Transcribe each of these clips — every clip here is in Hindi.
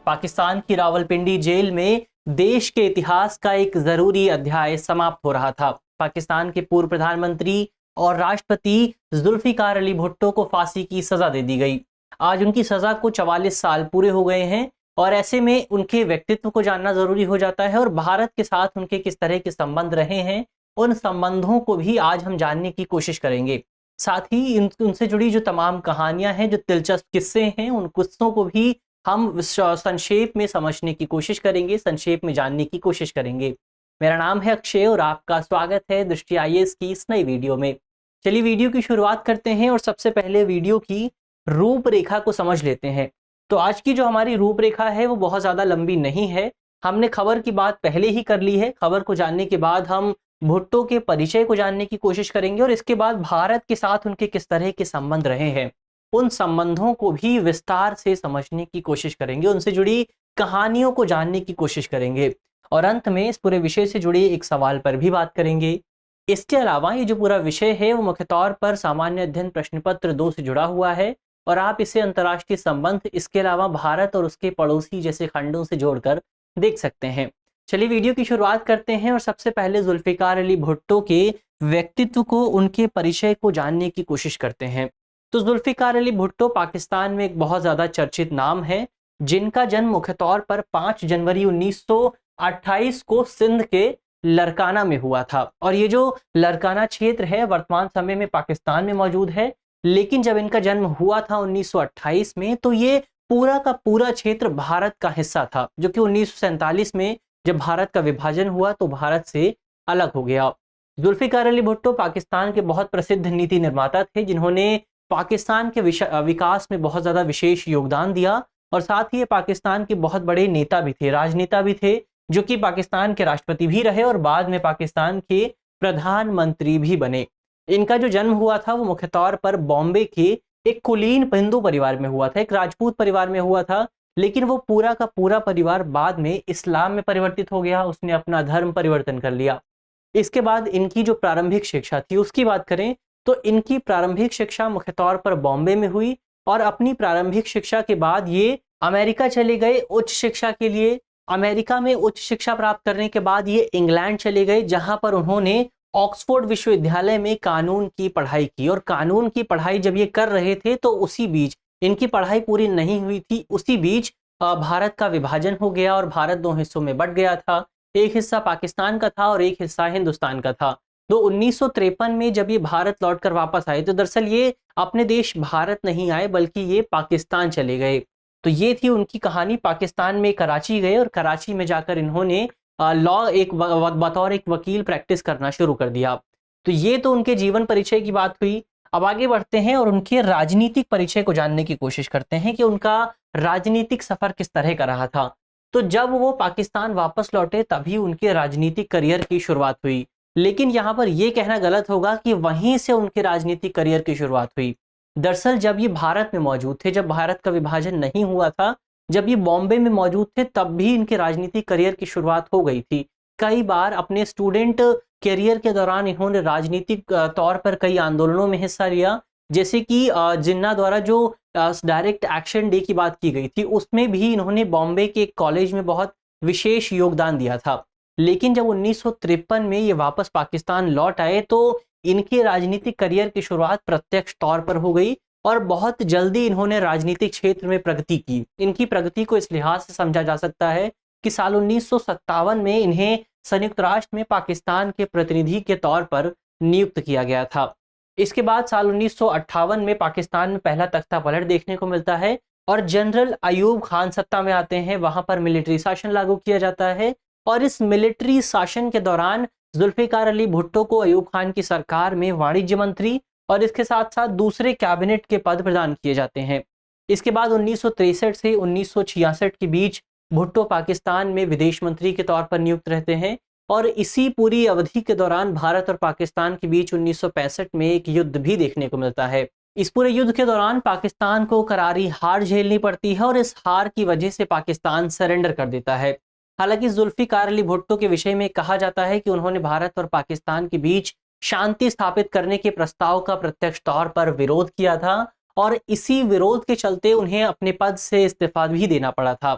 पाकिस्तान की रावलपिंडी जेल में देश के इतिहास का एक जरूरी अध्याय समाप्त हो रहा था। पाकिस्तान के पूर्व प्रधानमंत्री और राष्ट्रपति जुल्फिकार अली भुट्टो को फांसी की सजा दे दी गई। आज उनकी सजा को 44 साल पूरे हो गए हैं और ऐसे में उनके व्यक्तित्व को जानना जरूरी हो जाता है और भारत के साथ उनके किस तरह के संबंध रहे हैं, उन संबंधों को भी आज हम जानने की कोशिश करेंगे। साथ ही उनसे जुड़ी जो तमाम कहानियां हैं, जो दिलचस्प किस्से हैं, उन किस्सों को भी हम संक्षेप में समझने की कोशिश करेंगे, संक्षेप में जानने की कोशिश करेंगे। मेरा नाम है अक्षय और आपका स्वागत है दृष्टि आईएएस की इस नई वीडियो में। चलिए वीडियो की शुरुआत करते हैं और सबसे पहले वीडियो की रूपरेखा को समझ लेते हैं। तो आज की जो हमारी रूपरेखा है वो बहुत ज़्यादा लंबी नहीं है। हमने खबर की बात पहले ही कर ली है। खबर को जानने के बाद हम भुट्टो के परिचय को जानने की कोशिश करेंगे और इसके बाद भारत के साथ उनके किस तरह के संबंध रहे हैं, उन संबंधों को भी विस्तार से समझने की कोशिश करेंगे, उनसे जुड़ी कहानियों को जानने की कोशिश करेंगे और अंत में इस पूरे विषय से जुड़े एक सवाल पर भी बात करेंगे। इसके अलावा ये जो पूरा विषय है वो मुख्य तौर पर सामान्य अध्ययन प्रश्न पत्र 2 से जुड़ा हुआ है और आप इसे अंतर्राष्ट्रीय संबंध, इसके अलावा भारत और उसके पड़ोसी जैसे खंडों से जोड़कर देख सकते हैं। चलिए वीडियो की शुरुआत करते हैं और सबसे पहले जुल्फिकार अली भुट्टो के व्यक्तित्व को, उनके परिचय को जानने की कोशिश करते हैं। तो जुल्फिकार अली भुट्टो पाकिस्तान में एक बहुत ज़्यादा चर्चित नाम है, जिनका जन्म मुख्य तौर पर 5 जनवरी 1928 को सिंध के लरकाना में हुआ था और ये जो लरकाना क्षेत्र है वर्तमान समय में पाकिस्तान में मौजूद है। लेकिन जब इनका जन्म हुआ था 1928 में तो ये पूरा का पूरा क्षेत्र भारत का हिस्सा था, जो कि 1947 में जब भारत का विभाजन हुआ तो भारत से अलग हो गया। जुल्फिकार अली भुट्टो पाकिस्तान के बहुत प्रसिद्ध नीति निर्माता थे, जिन्होंने पाकिस्तान के विकास में बहुत ज़्यादा विशेष योगदान दिया और साथ ही ये पाकिस्तान के बहुत बड़े नेता भी थे, राजनेता भी थे, जो कि पाकिस्तान के राष्ट्रपति भी रहे और बाद में पाकिस्तान के प्रधानमंत्री भी बने। इनका जो जन्म हुआ था वो मुख्य तौर पर बॉम्बे के एक कुलीन हिंदू परिवार में हुआ था, एक राजपूत परिवार में हुआ था, लेकिन वो पूरा का पूरा परिवार बाद में इस्लाम में परिवर्तित हो गया, उसने अपना धर्म परिवर्तन कर लिया। इसके बाद इनकी जो प्रारंभिक शिक्षा थी उसकी बात करें तो इनकी प्रारंभिक शिक्षा मुख्य तौर पर बॉम्बे में हुई और अपनी प्रारंभिक शिक्षा के बाद ये अमेरिका चले गए उच्च शिक्षा के लिए। अमेरिका में उच्च शिक्षा प्राप्त करने के बाद ये इंग्लैंड चले गए, जहां पर उन्होंने ऑक्सफोर्ड विश्वविद्यालय में कानून की पढ़ाई की और कानून की पढ़ाई जब ये कर रहे थे तो उसी बीच, इनकी पढ़ाई पूरी नहीं हुई थी, उसी बीच भारत का विभाजन हो गया और भारत 2 हिस्सों में बंट गया था। एक हिस्सा पाकिस्तान का था और एक हिस्सा हिंदुस्तान का था। तो 1953 में जब ये भारत लौटकर वापस आए तो दरअसल ये अपने देश भारत नहीं आए बल्कि ये पाकिस्तान चले गए। तो ये थी उनकी कहानी। पाकिस्तान में कराची गए और कराची में जाकर इन्होंने लॉ बतौर एक वकील प्रैक्टिस करना शुरू कर दिया। तो ये तो उनके जीवन परिचय की बात हुई। अब आगे बढ़ते हैं और उनके राजनीतिक परिचय को जानने की कोशिश करते हैं कि उनका राजनीतिक सफर किस तरह का रहा था। तो जब वो पाकिस्तान वापस लौटे तभी उनके राजनीतिक करियर की शुरुआत हुई, लेकिन यहाँ पर यह कहना गलत होगा कि वहीं से उनके राजनीतिक करियर की शुरुआत हुई। दरअसल जब ये भारत में मौजूद थे, जब भारत का विभाजन नहीं हुआ था, जब ये बॉम्बे में मौजूद थे, तब भी इनके राजनीतिक करियर की शुरुआत हो गई थी। कई बार अपने स्टूडेंट करियर के दौरान इन्होंने राजनीतिक तौर पर कई आंदोलनों में हिस्सा लिया, जैसे कि जिन्ना द्वारा जो डायरेक्ट एक्शन डे की बात की गई थी उसमें भी इन्होंने बॉम्बे के एक कॉलेज में बहुत विशेष योगदान दिया था। लेकिन जब 1953 में ये वापस पाकिस्तान लौट आए तो इनके राजनीतिक करियर की शुरुआत प्रत्यक्ष तौर पर हो गई और बहुत जल्दी इन्होंने राजनीतिक क्षेत्र में प्रगति की। इनकी प्रगति को इस लिहाज से समझा जा सकता है कि साल 1957 में इन्हें संयुक्त राष्ट्र में पाकिस्तान के प्रतिनिधि के तौर पर नियुक्त किया गया था। इसके बाद साल 1958 में पाकिस्तान में पहला तख्ता पलट देखने को मिलता है और जनरल अयूब खान सत्ता में आते हैं। वहां पर मिलिट्री शासन लागू किया जाता है और इस मिलिट्री शासन के दौरान जुल्फिकार अली भुट्टो को अयूब खान की सरकार में वाणिज्य मंत्री और इसके साथ साथ दूसरे कैबिनेट के पद प्रदान किए जाते हैं। इसके बाद 1963 से 1966 के बीच भुट्टो पाकिस्तान में विदेश मंत्री के तौर पर नियुक्त रहते हैं और इसी पूरी अवधि के दौरान भारत और पाकिस्तान के बीच 1965 में एक युद्ध भी देखने को मिलता है। इस पूरे युद्ध के दौरान पाकिस्तान को करारी हार झेलनी पड़ती है और इस हार की वजह से पाकिस्तान सरेंडर कर देता है। हालांकि जुल्फिकार अली भुट्टो के विषय में कहा जाता है कि उन्होंने भारत और पाकिस्तान के बीच शांति स्थापित करने के प्रस्ताव का प्रत्यक्ष तौर पर विरोध किया था और इसी विरोध के चलते उन्हें अपने पद से इस्तीफा भी देना पड़ा था।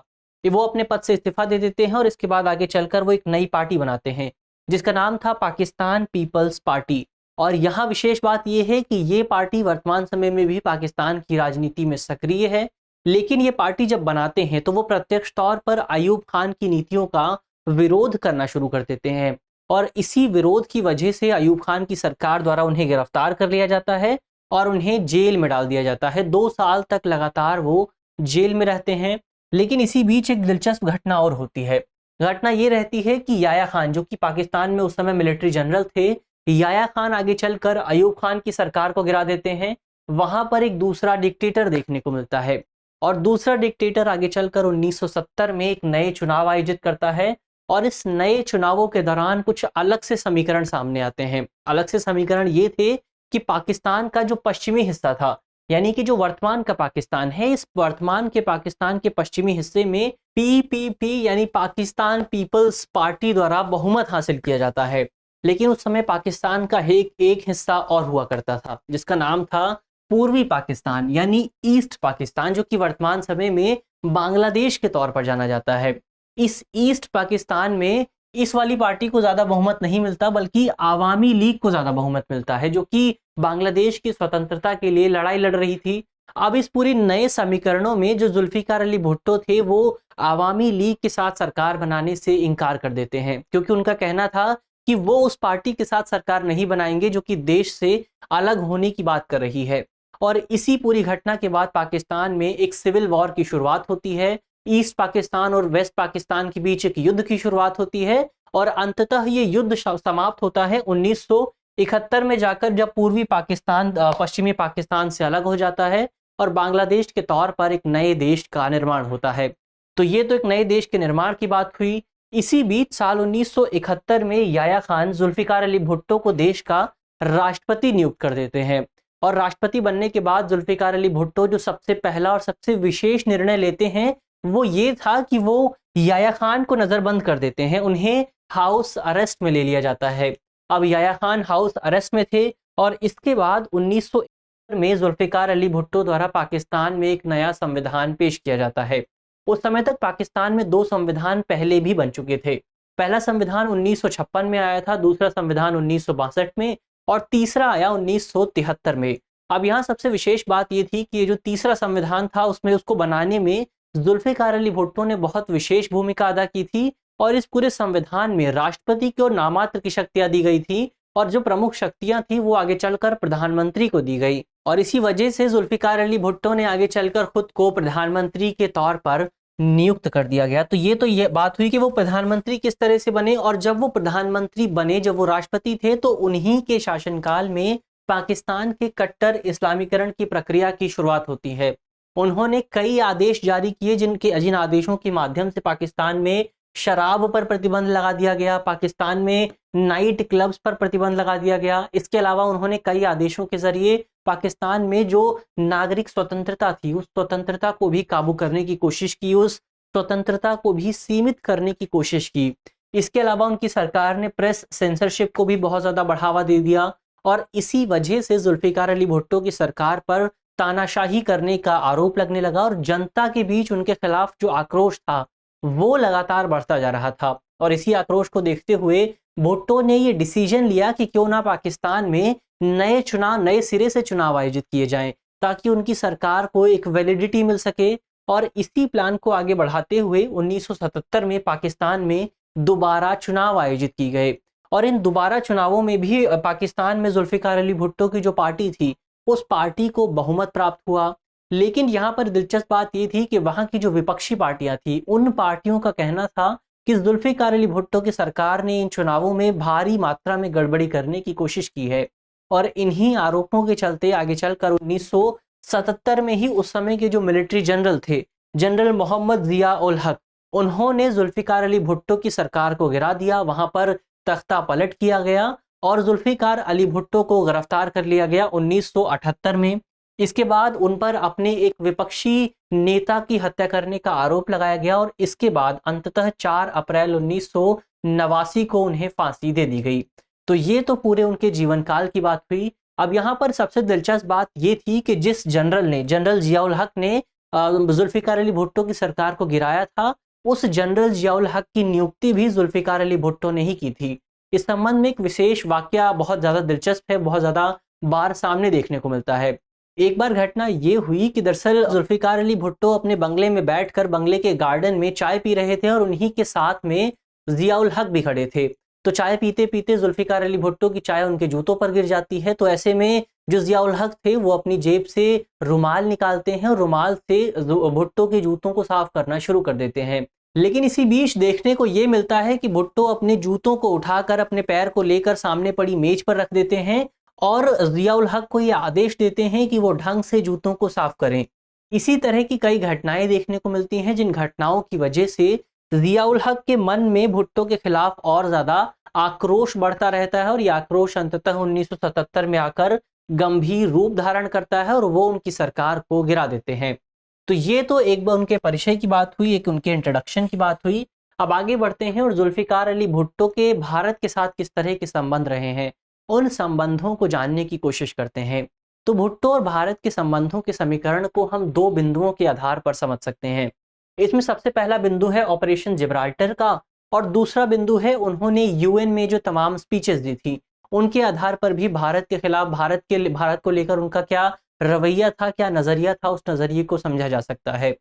वो अपने पद से इस्तीफा दे देते हैं और इसके बाद आगे चलकर वो एक नई पार्टी बनाते हैं जिसका नाम था पाकिस्तान पीपल्स पार्टी। और यहाँ विशेष बात यह है कि ये पार्टी वर्तमान समय में भी पाकिस्तान की राजनीति में सक्रिय है, लेकिन ये पार्टी जब बनाते हैं तो वो प्रत्यक्ष तौर पर अयूब खान की नीतियों का विरोध करना शुरू कर देते हैं और इसी विरोध की वजह से अयूब खान की सरकार द्वारा उन्हें गिरफ्तार कर लिया जाता है और उन्हें जेल में डाल दिया जाता है। 2 साल तक लगातार वो जेल में रहते हैं। लेकिन इसी बीच एक दिलचस्प घटना और होती है। घटना ये रहती है कि याया खान, जो कि पाकिस्तान में उस समय मिलिट्री जनरल थे, याया खान आगे चलकर अयूब खान की सरकार को गिरा देते हैं। वहां पर एक दूसरा डिक्टेटर देखने को मिलता है और दूसरा डिक्टेटर आगे चलकर 1970 में एक नए चुनाव आयोजित करता है और इस नए चुनावों के दौरान कुछ अलग से समीकरण सामने आते हैं। अलग से समीकरण ये थे कि पाकिस्तान का जो पश्चिमी हिस्सा था, यानी कि जो वर्तमान का पाकिस्तान है, इस वर्तमान के पाकिस्तान के पश्चिमी हिस्से में पीपीपी यानी पाकिस्तान पीपल्स पार्टी द्वारा बहुमत हासिल किया जाता है। लेकिन उस समय पाकिस्तान का एक हिस्सा और हुआ करता था जिसका नाम था पूर्वी पाकिस्तान यानी ईस्ट पाकिस्तान, जो कि वर्तमान समय में बांग्लादेश के तौर पर जाना जाता है। इस ईस्ट पाकिस्तान में इस वाली पार्टी को ज्यादा बहुमत नहीं मिलता, बल्कि आवामी लीग को ज्यादा बहुमत मिलता है, जो कि बांग्लादेश की स्वतंत्रता के लिए लड़ाई लड़ रही थी। अब इस पूरी नए समीकरणों में जो जुल्फिकार अली भुट्टो थे वो आवामी लीग के साथ सरकार बनाने से इनकार कर देते हैं, क्योंकि उनका कहना था कि वो उस पार्टी के साथ सरकार नहीं बनाएंगे जो कि देश से अलग होने की बात कर रही है। और इसी पूरी घटना के बाद पाकिस्तान में एक सिविल वॉर की शुरुआत होती है। ईस्ट पाकिस्तान और वेस्ट पाकिस्तान के बीच एक युद्ध की शुरुआत होती है और अंततः ये युद्ध समाप्त होता है 1971 में जाकर, जब पूर्वी पाकिस्तान पश्चिमी पाकिस्तान से अलग हो जाता है और बांग्लादेश के तौर पर एक नए देश का निर्माण होता है। तो ये तो एक नए देश के निर्माण की बात हुई। इसी बीच साल 1971 में याया खान जुल्फिकार अली भुट्टो को देश का राष्ट्रपति नियुक्त कर देते हैं और राष्ट्रपति बनने के बाद जुल्फिकार अली भुट्टो जो सबसे पहला और सबसे विशेष निर्णय लेते हैं वो ये था कि वो याया खान को नजरबंद कर देते हैं। उन्हें हाउस अरेस्ट में ले लिया जाता है। अब याया खान हाउस अरेस्ट में थे और इसके बाद 1971 में जुल्फिकार अली भुट्टो द्वारा पाकिस्तान में एक नया संविधान पेश किया जाता है। उस समय तक पाकिस्तान में 2 संविधान पहले भी बन चुके थे। पहला संविधान 1956 में आया था, दूसरा संविधान 1962 में और तीसरा आया 1973 में। अब यहाँ सबसे विशेष बात ये थी कि ये जो तीसरा संविधान था उसमें उसको बनाने में जुल्फिकार अली भुट्टो ने बहुत विशेष भूमिका अदा की थी और इस पूरे संविधान में राष्ट्रपति को नामात्र की शक्तियां दी गई थी और जो प्रमुख शक्तियां थी वो आगे चलकर प्रधानमंत्री को दी गई और इसी वजह से जुल्फिकार अली भुट्टो ने आगे चलकर खुद को प्रधानमंत्री के तौर पर नियुक्त कर दिया गया। तो ये बात हुई कि वो प्रधानमंत्री किस तरह से बने, और जब वो प्रधानमंत्री बने, जब वो राष्ट्रपति थे, तो उन्हीं के शासनकाल में पाकिस्तान के कट्टर इस्लामीकरण की प्रक्रिया की शुरुआत होती है। उन्होंने कई आदेश जारी किए जिन आदेशों के माध्यम से पाकिस्तान में शराब पर प्रतिबंध लगा दिया गया, पाकिस्तान में नाइट क्लब्स पर प्रतिबंध लगा दिया गया। इसके अलावा उन्होंने कई आदेशों के जरिए पाकिस्तान में जो नागरिक स्वतंत्रता थी उस स्वतंत्रता को भी काबू करने की कोशिश की, उस स्वतंत्रता को भी सीमित करने की कोशिश की। इसके अलावा उनकी सरकार ने प्रेस सेंसरशिप को भी बहुत ज्यादा बढ़ावा दे दिया और इसी वजह से जुल्फिकार अली भुट्टो की सरकार पर तानाशाही करने का आरोप लगने लगा और जनता के बीच उनके खिलाफ जो आक्रोश था वो लगातार बढ़ता जा रहा था। और इसी आक्रोश को देखते हुए भुट्टो ने ये डिसीजन लिया कि क्यों ना पाकिस्तान में नए सिरे से चुनाव आयोजित किए जाएं ताकि उनकी सरकार को एक वैलिडिटी मिल सके। और इसी प्लान को आगे बढ़ाते हुए 1977 में पाकिस्तान में दोबारा चुनाव आयोजित किए गए और इन दोबारा चुनावों में भी पाकिस्तान में जुल्फिकार अली भुट्टो की जो पार्टी थी उस पार्टी को बहुमत प्राप्त हुआ। लेकिन यहाँ पर दिलचस्प बात ये थी कि वहाँ की जो विपक्षी पार्टियां थी उन पार्टियों का कहना था कि जुल्फिकार अली भुट्टो की सरकार ने इन चुनावों में भारी मात्रा में गड़बड़ी करने की कोशिश की है और इन्हीं आरोपों के चलते आगे चलकर 1977 में ही उस समय के जो मिलिट्री जनरल थे, जनरल मोहम्मद जिया उल हक, उन्होंने जुल्फिकार अली भुट्टो की सरकार को गिरा दिया। वहां पर तख्ता पलट किया गया और जुल्फिकार अली भुट्टो को गिरफ्तार कर लिया गया 1978 में। इसके बाद उन पर अपने एक विपक्षी नेता की हत्या करने का आरोप लगाया गया और इसके बाद अंततः 4 अप्रैल 1989 को उन्हें फांसी दे दी गई। तो ये तो पूरे उनके जीवन काल की बात हुई। अब यहाँ पर सबसे दिलचस्प बात ये थी कि जिस जनरल जिया उल हक ने जुल्फिकार अली भुट्टो की सरकार को गिराया था उस जनरल जियाउल हक की नियुक्ति भी जुल्फिकार अली भुट्टो ने ही की थी। इस संबंध में एक विशेष वाकया बहुत ज़्यादा दिलचस्प है, बहुत ज़्यादा बार सामने देखने को मिलता है। एक बार घटना ये हुई कि दरअसल जुल्फिकार अली भुट्टो अपने बंगले में बैठकर बंगले के गार्डन में चाय पी रहे थे और उन्हीं के साथ में जियाउल हक भी खड़े थे। तो चाय पीते पीते जुल्फिकार अली भुट्टो की चाय उनके जूतों पर गिर जाती है। तो ऐसे में जो जियाउल हक थे वो अपनी जेब से रुमाल निकालते हैं और रुमाल से भुट्टो के जूतों को साफ करना शुरू कर देते हैं। लेकिन इसी बीच देखने को ये मिलता है कि भुट्टो अपने जूतों को उठाकर अपने पैर को लेकर सामने पड़ी मेज पर रख देते हैं और जियाउल हक को ये आदेश देते हैं कि वो ढंग से जूतों को साफ करें। इसी तरह की कई घटनाएं देखने को मिलती हैं, जिन घटनाओं की वजह से जियाउल हक के मन में भुट्टो के खिलाफ और ज्यादा आक्रोश बढ़ता रहता है और ये आक्रोश अंततः 1977 में आकर गंभीर रूप धारण करता है और वो उनकी सरकार को गिरा देते हैं। तो ये तो एक बार उनके परिचय की बात हुई, एक उनके इंट्रोडक्शन की बात हुई। अब आगे बढ़ते हैं और जुल्फिकार अली भुट्टो के भारत के साथ किस तरह के संबंध रहे हैं, उन संबंधों को जानने की कोशिश करते हैं। तो भुट्टो और भारत के संबंधों के समीकरण को हम दो बिंदुओं के आधार पर समझ सकते हैं। इसमें सबसे पहला बिंदु है ऑपरेशन जिब्राल्टर का और दूसरा बिंदु है उन्होंने यूएन में जो तमाम स्पीचेस दी थी उनके आधार पर भी भारत के खिलाफ भारत को लेकर उनका क्या रवैया था, क्या नजरिया था, उस नजरिए को समझा जा सकता है।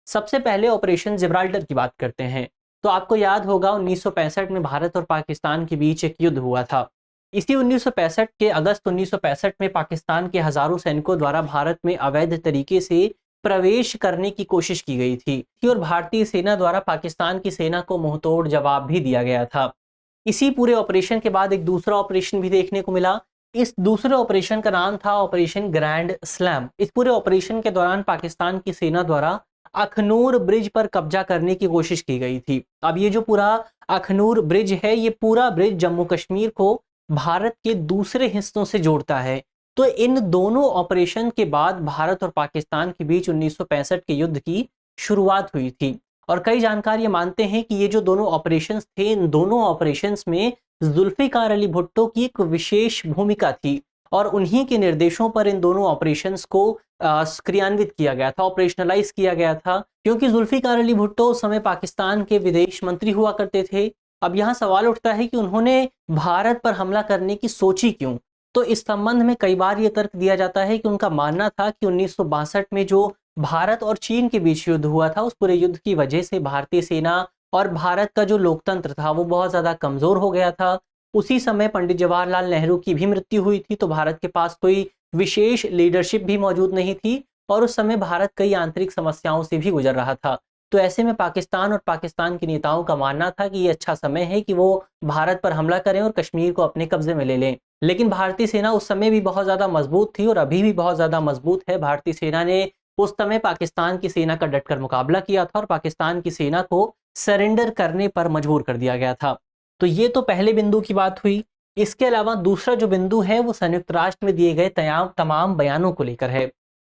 सबसे पहले ऑपरेशन जिब्राल्टर की बात करते हैं। तो आपको याद होगा 1965 में भारत और पाकिस्तान के बीच एक युद्ध हुआ था। इसी 1965 के अगस्त 1965 में पाकिस्तान के हजारों सैनिकों द्वारा भारत में अवैध तरीके से प्रवेश करने की कोशिश की गई थी और भारतीय सेना द्वारा पाकिस्तान की सेना को मुंहतोड़ जवाब भी दिया गया था। इसी पूरे ऑपरेशन के बाद एक दूसरा ऑपरेशन भी देखने को मिला। इस दूसरे ऑपरेशन का नाम था ऑपरेशन ग्रैंड स्लैम। इस पूरे ऑपरेशन के दौरान पाकिस्तान की सेना द्वारा अखनूर ब्रिज पर कब्जा करने की कोशिश की गई थी। अब ये जो पूरा अखनूर ब्रिज है, ये पूरा ब्रिज जम्मू कश्मीर को भारत के दूसरे हिस्सों से जोड़ता है। तो इन दोनों ऑपरेशन के बाद भारत और पाकिस्तान के बीच 1965 के युद्ध की शुरुआत हुई थी और कई जानकार ये मानते हैं कि ये जो दोनों ऑपरेशंस थे, इन दोनों ऑपरेशंस में जुल्फिकार अली भुट्टो की एक विशेष भूमिका थी और उन्हीं के निर्देशों पर इन दोनों ऑपरेशंस को क्रियान्वित किया गया था, ऑपरेशनलाइज किया गया था। क्योंकि जुल्फिकार अली भुट्टो उस समय पाकिस्तान के विदेश मंत्री हुआ करते थे। अब यहाँ सवाल उठता है कि उन्होंने भारत पर हमला करने की सोची क्यों। तो इस संबंध में कई बार ये तर्क दिया जाता है कि उनका मानना था कि 1962 में जो भारत और चीन के बीच युद्ध हुआ था, उस पूरे युद्ध की वजह से भारतीय सेना और भारत का जो लोकतंत्र था वो बहुत ज़्यादा कमज़ोर हो गया था। उसी समय पंडित जवाहरलाल नेहरू की भी मृत्यु हुई थी, तो भारत के पास कोई विशेष लीडरशिप भी मौजूद नहीं थी और उस समय भारत कई आंतरिक समस्याओं से भी गुजर रहा था। तो ऐसे में पाकिस्तान और पाकिस्तान के नेताओं का मानना था कि ये अच्छा समय है कि वो भारत पर हमला करें और कश्मीर को अपने कब्जे में ले लें। लेकिन भारतीय सेना उस समय भी बहुत ज़्यादा मजबूत थी और अभी भी बहुत ज़्यादा मजबूत है। भारतीय सेना ने उस समय पाकिस्तान की सेना का डटकर मुकाबला किया था और पाकिस्तान की सेना को सरेंडर करने पर मजबूर कर दिया गया था। तो ये तो पहले बिंदु की बात हुई। इसके अलावा दूसरा जो बिंदु है वो संयुक्त राष्ट्र में दिए गए तमाम बयानों को लेकर है।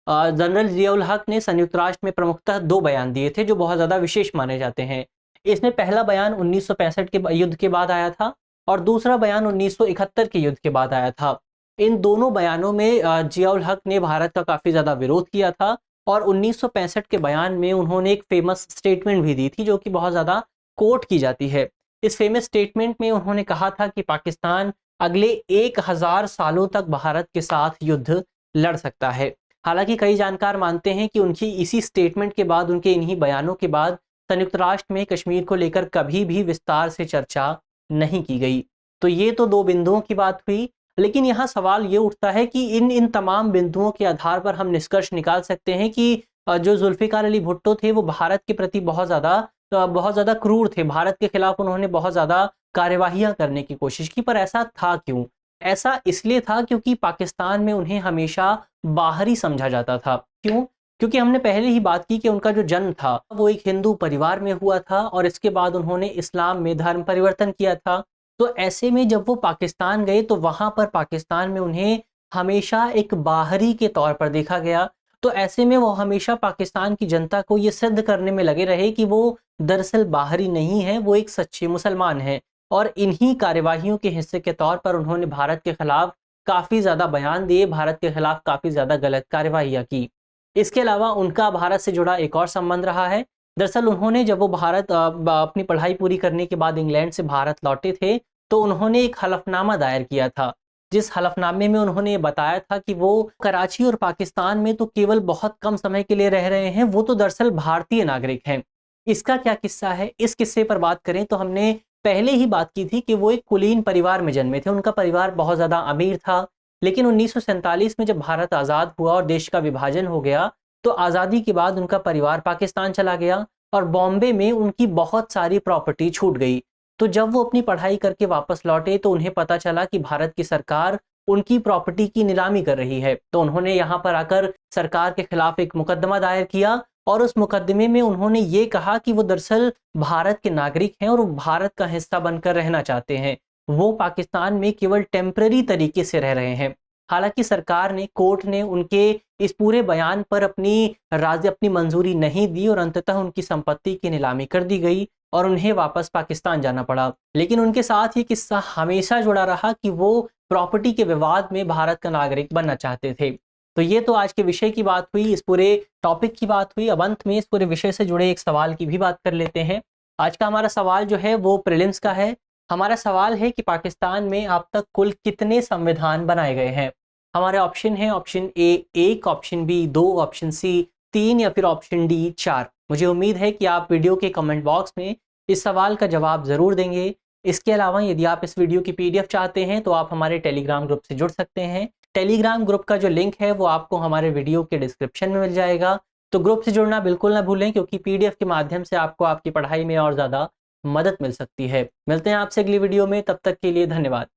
जनरल जियाउल हक ने संयुक्त राष्ट्र में प्रमुखतः दो बयान दिए थे जो बहुत ज़्यादा विशेष माने जाते हैं। इसमें पहला बयान 1965 के युद्ध के बाद आया था और दूसरा बयान 1971 के युद्ध के बाद आया था। इन दोनों बयानों में जियाउल हक ने भारत का काफ़ी ज़्यादा विरोध किया था और 1965 के बयान में उन्होंने एक फेमस स्टेटमेंट भी दी थी जो कि बहुत ज़्यादा कोट की जाती है। इस फेमस स्टेटमेंट में उन्होंने कहा था कि पाकिस्तान अगले 1000 सालों तक भारत के साथ युद्ध लड़ सकता है। हालांकि कई जानकार मानते हैं कि उनकी इसी स्टेटमेंट के बाद, उनके इन्हीं बयानों के बाद संयुक्त राष्ट्र में कश्मीर को लेकर कभी भी विस्तार से चर्चा नहीं की गई। तो ये तो दो बिंदुओं की बात हुई। लेकिन यहाँ सवाल ये उठता है कि इन तमाम बिंदुओं के आधार पर हम निष्कर्ष निकाल सकते हैं कि जो जुल्फिकार अली भुट्टो थे वो भारत के प्रति बहुत ज़्यादा क्रूर थे। भारत के खिलाफ उन्होंने बहुत ज़्यादा कार्यवाहियाँ करने की कोशिश की। पर ऐसा था क्यों? ऐसा इसलिए था क्योंकि पाकिस्तान में उन्हें हमेशा बाहरी समझा जाता था। क्यों? क्योंकि हमने पहले ही बात की कि उनका जो जन्म था वो एक हिंदू परिवार में हुआ था और इसके बाद उन्होंने इस्लाम में धर्म परिवर्तन किया था। तो ऐसे में जब वो पाकिस्तान गए तो वहाँ पर पाकिस्तान में उन्हें हमेशा एक बाहरी के तौर पर देखा गया। तो ऐसे में वो हमेशा पाकिस्तान की जनता को ये सिद्ध करने में लगे रहे कि वो दरअसल बाहरी नहीं है, वो एक सच्चे मुसलमान हैं। और इन्हीं कार्यवाहियों के हिस्से के तौर पर उन्होंने भारत के खिलाफ काफ़ी ज़्यादा बयान दिए, भारत के खिलाफ काफ़ी ज़्यादा गलत कार्यवाहियाँ की। इसके अलावा उनका भारत से जुड़ा एक और संबंध रहा है दरअसल उन्होंने जब वो भारत अपनी पढ़ाई पूरी करने के बाद इंग्लैंड से भारत लौटे थे, तो उन्होंने एक हलफनामा दायर किया था, जिस हलफनामे में उन्होंने ये बताया था कि वो कराची और पाकिस्तान में तो केवल बहुत कम समय के लिए रह रहे हैं, वो तो दरअसल भारतीय नागरिक हैं। इसका क्या किस्सा है? इस किस्से पर बात करें तो हमने पहले ही बात की थी कि वो एक कुलीन परिवार में जन्मे थे। उनका परिवार बहुत ज़्यादा अमीर था, लेकिन 1947 में जब भारत आज़ाद हुआ और देश का विभाजन हो गया, तो आज़ादी के बाद उनका परिवार पाकिस्तान चला गया और बॉम्बे में उनकी बहुत सारी प्रॉपर्टी छूट गई। तो जब वो अपनी पढ़ाई करके वापस लौटे तो उन्हें पता चला कि भारत की सरकार उनकी प्रॉपर्टी की नीलामी कर रही है। तो उन्होंने यहाँ पर आकर सरकार के खिलाफ एक मुकदमा दायर किया और उस मुकदमे में उन्होंने ये कहा कि वो दरअसल भारत के नागरिक हैं और वो भारत का हिस्सा बनकर रहना चाहते हैं। वो पाकिस्तान में केवल टेम्पररी तरीके से रह रहे हैं। हालांकि सरकार ने, कोर्ट ने उनके इस पूरे बयान पर अपनी मंजूरी नहीं दी और अंततः उनकी संपत्ति की नीलामी कर दी गई और उन्हें वापस पाकिस्तान जाना पड़ा। लेकिन उनके साथ ये किस्सा हमेशा जुड़ा रहा कि वो प्रॉपर्टी के विवाद में भारत का नागरिक बनना चाहते थे। तो ये तो आज के विषय की बात हुई, इस पूरे टॉपिक की बात हुई। अब अंत में इस पूरे विषय से जुड़े एक सवाल की भी बात कर लेते हैं। आज का हमारा सवाल जो है वो प्रीलिम्स का है। हमारा सवाल है कि पाकिस्तान में अब तक कुल कितने संविधान बनाए गए हैं? हमारे ऑप्शन है, option A 1, option B 2, option C 3 या फिर ऑप्शन डी 4। मुझे उम्मीद है कि आप वीडियो के कमेंट बॉक्स में इस सवाल का जवाब ज़रूर देंगे। इसके अलावा यदि आप इस वीडियो की PDF चाहते हैं तो आप हमारे टेलीग्राम ग्रुप से जुड़ सकते हैं। टेलीग्राम ग्रुप का जो लिंक है वो आपको हमारे वीडियो के डिस्क्रिप्शन में मिल जाएगा। तो ग्रुप से जुड़ना बिल्कुल ना भूलें, क्योंकि PDF के माध्यम से आपको आपकी पढ़ाई में और ज़्यादा मदद मिल सकती है। मिलते हैं आपसे अगली वीडियो में, तब तक के लिए धन्यवाद।